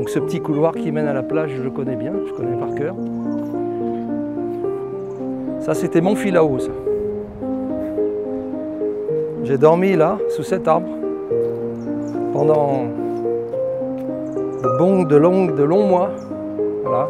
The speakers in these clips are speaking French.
Donc ce petit couloir qui mène à la plage, je le connais bien, je connais par cœur. Ça, c'était mon filao, ça. J'ai dormi là, sous cet arbre, pendant de longs mois. Voilà.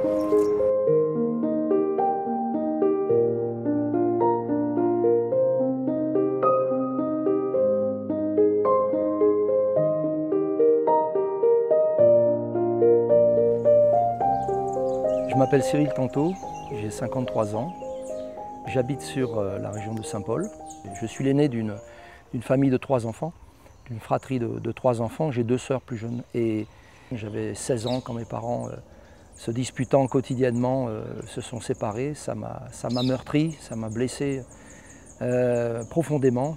Je m'appelle Cyril Tanto, j'ai 53 ans. J'habite sur la région de Saint-Paul. Je suis l'aîné d'une famille de 3 enfants, d'une fratrie de 3 enfants. J'ai 2 sœurs plus jeunes et j'avais 16 ans quand mes parents, se disputant quotidiennement, se sont séparés. Ça m'a meurtri, ça m'a blessé profondément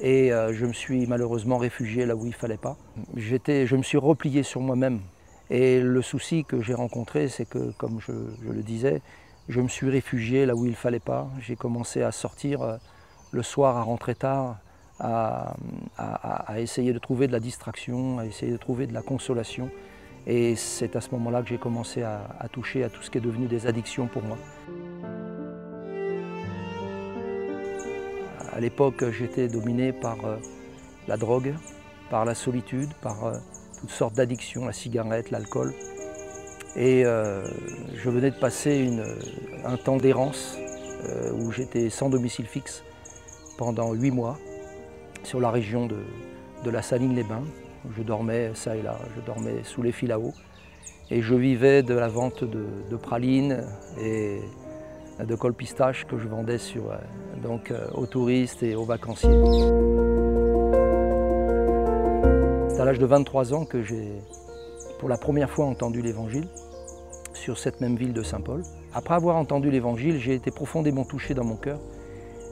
et je me suis malheureusement réfugié là où il ne fallait pas. Je me suis replié sur moi-même et le souci que j'ai rencontré, c'est que, comme je le disais, je me suis réfugié là où il ne fallait pas. J'ai commencé à sortir le soir, à rentrer tard, à essayer de trouver de la distraction, à essayer de trouver de la consolation. Et c'est à ce moment-là que j'ai commencé à toucher à tout ce qui est devenu des addictions pour moi. À l'époque, j'étais dominé par la drogue, par la solitude, par toutes sortes d'addictions, la cigarette, l'alcool. Et je venais de passer un temps d'errance où j'étais sans domicile fixe pendant 8 mois sur la région de la Saline-les-Bains. Je dormais ça et là, je dormais sous les filaos et je vivais de la vente de pralines et de colpistaches que je vendais aux touristes et aux vacanciers. C'est à l'âge de 23 ans que j'ai pour la première fois entendu l'Évangile sur cette même ville de Saint-Paul. Après avoir entendu l'Évangile, j'ai été profondément touché dans mon cœur.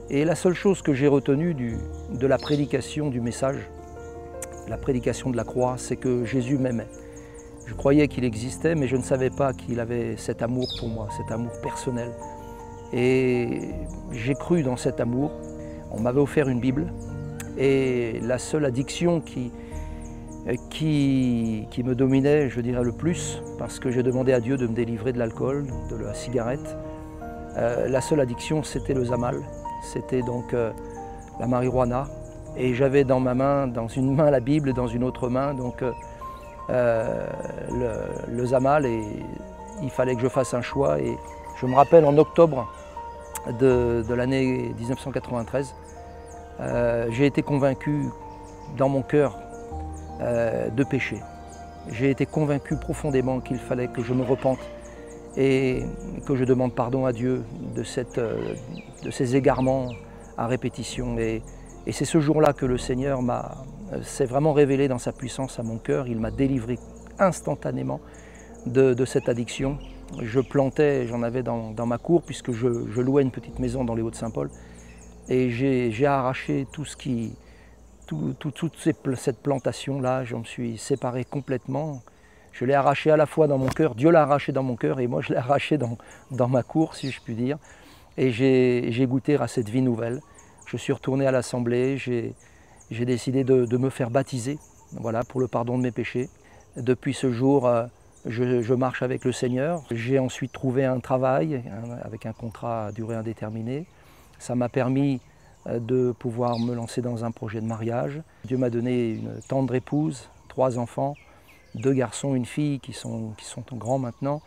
Et la seule chose que j'ai retenue de la prédication du message, la prédication de la croix, c'est que Jésus m'aimait. Je croyais qu'il existait, mais je ne savais pas qu'il avait cet amour pour moi, cet amour personnel. Et j'ai cru dans cet amour. On m'avait offert une Bible et la seule addiction qui me dominait, je dirais le plus, parce que j'ai demandé à Dieu de me délivrer de l'alcool, de la cigarette. La seule addiction, c'était le zamal, c'était donc la marijuana. Et j'avais dans ma main, dans une main la Bible et dans une autre main donc, le zamal, et il fallait que je fasse un choix. Et je me rappelle en octobre de l'année 1993, j'ai été convaincu dans mon cœur de péché. J'ai été convaincu profondément qu'il fallait que je me repente et que je demande pardon à Dieu de ces égarements à répétition. Et c'est ce jour-là que le Seigneur s'est vraiment révélé dans sa puissance à mon cœur. Il m'a délivré instantanément de cette addiction. Je plantais, j'en avais dans ma cour puisque je louais une petite maison dans les Hauts-de-Saint-Paul. Et j'ai arraché toute cette plantation-là, je me suis séparé complètement. Je l'ai arraché à la fois dans mon cœur, Dieu l'a arraché dans mon cœur et moi je l'ai arraché dans ma cour, si je puis dire. Et j'ai goûté à cette vie nouvelle. Je suis retourné à l'Assemblée, j'ai décidé de me faire baptiser, voilà, pour le pardon de mes péchés. Depuis ce jour, je marche avec le Seigneur. J'ai ensuite trouvé un travail avec un contrat à durée indéterminée. Ça m'a permis de pouvoir me lancer dans un projet de mariage. Dieu m'a donné une tendre épouse, 3 enfants, 2 garçons, une fille qui sont grands maintenant.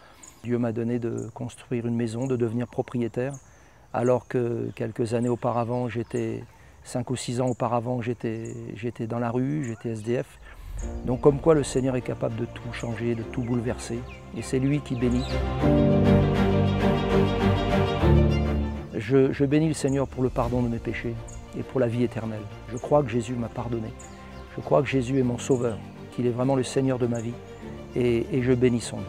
Dieu m'a donné de construire une maison, de devenir propriétaire. Alors que quelques années auparavant, 5 ou 6 ans auparavant, j'étais dans la rue, j'étais SDF. Donc comme quoi le Seigneur est capable de tout changer, de tout bouleverser. Et c'est lui qui bénit. Je bénis le Seigneur pour le pardon de mes péchés et pour la vie éternelle. Je crois que Jésus m'a pardonné. Je crois que Jésus est mon sauveur, qu'il est vraiment le Seigneur de ma vie. Et je bénis son nom.